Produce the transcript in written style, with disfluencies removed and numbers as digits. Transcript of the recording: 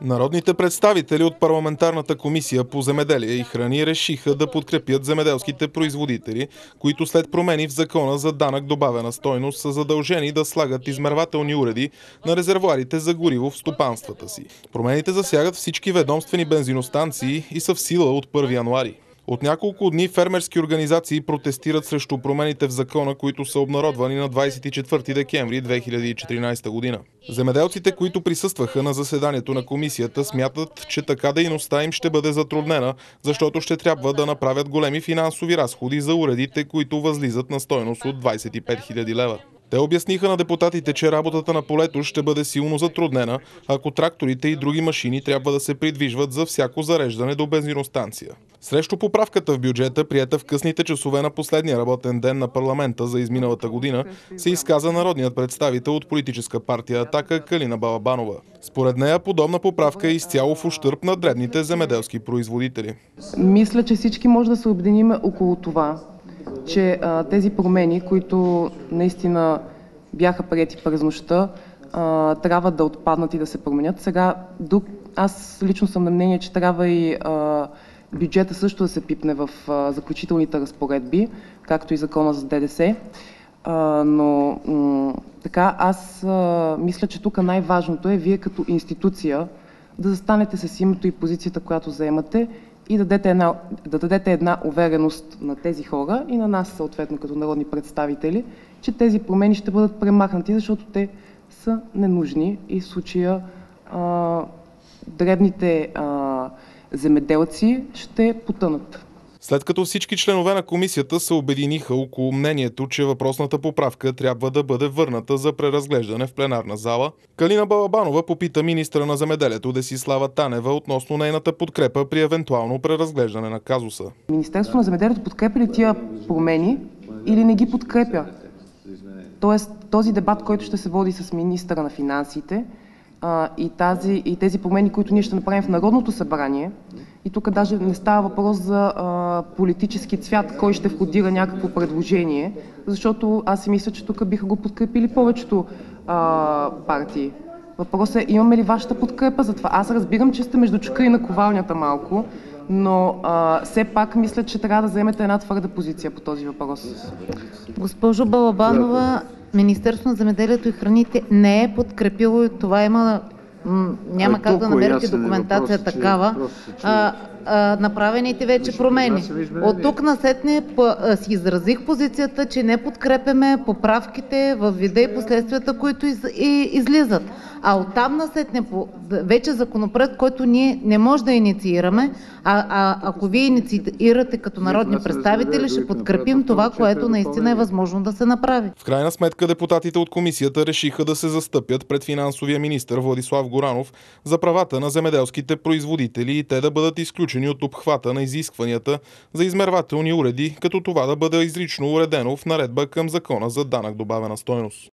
Народните представители от парламентарната комисия по земеделие и храни решиха да подкрепят земеделските производители, които след промени в закона за данък добавена стойност са задължени да слагат измервателни уреди на резервоарите за гориво в стопанствата си. Промените засягат всички ведомствени бензиностанции и са в сила от 1 януари. От няколко дни фермерски организации протестират срещу промените в закона, които са обнародвани на 24 декември 2014 година. Земеделците, които присъстваха на заседанието на комисията, смятат, че така дейността им ще бъде затруднена, защото ще трябва да направят големи финансови разходи за уредите, които възлизат на стойност от 25 000 лева. Те обясниха на депутатите, че работата на полето ще бъде силно затруднена, ако тракторите и други машини трябва да се придвижват за всяко зареждане до бензиностанция. Срещу поправката в бюджета, приета в късните часове на последния работен ден на парламента за изминалата година, се изказа народният представител от политическа партия Атака Калина Балабанова. Според нея подобна поправка е изцяло в ущърб на дребните земеделски производители. Мисля, че всички може да се обединим около това, че тези промени, които наистина бяха приети през нощта, трябва да отпаднат и да се променят. Сега, аз лично съм на мнение, че трябва и бюджета също да се пипне в заключителните разпоредби, както и закона за ДДС. Но така, аз мисля, че тук най-важното е вие като институция да застанете с името и позицията, която заемате, и да дадете една увереност на тези хора и на нас, съответно, като народни представители, че тези промени ще бъдат премахнати, защото те са ненужни и в случая дребните земеделци ще потънат. След като всички членове на комисията се обединиха около мнението, че въпросната поправка трябва да бъде върната за преразглеждане в пленарна зала, Калина Балабанова попита министъра на земеделието Десислава Танева относно нейната подкрепа при евентуално преразглеждане на казуса. Министерството на земеделието подкрепя ли тия промени или не ги подкрепя? Тоест този дебат, който ще се води с министъра на финансите, и тези промени, които ние ще направим в Народното събрание, и тук даже не става въпрос за политически цвят, кой ще входира някакво предложение, защото аз си мисля, че тук биха го подкрепили повечето партии. Въпросът е, имаме ли вашата подкрепа за това? Аз разбирам, че сте между чука и наковалнята малко, но все пак мисля, че трябва да вземете една твърда позиция по този въпрос. Госпожо Балабанова, Министерството на земеделието и храните не е подкрепило и това няма как да намерите документация такава. Направените вече промени. От тук насетне си изразих позицията, че не подкрепяме поправките във вида и последствията, които излизат. А оттам насетне вече законопроект, който ние не може да инициираме, ако вие инициирате като народни представители, ще подкрепим това, което наистина е възможно да се направи. В крайна сметка депутатите от комисията решиха да се застъпят пред финансовия министър Владислав Горанов за правата на земеделските производители и те да бъдат изключени от обхвата на изискванията за измервателни уреди, като това да бъде изрично уредено в наредба към закона за данък добавена стойност.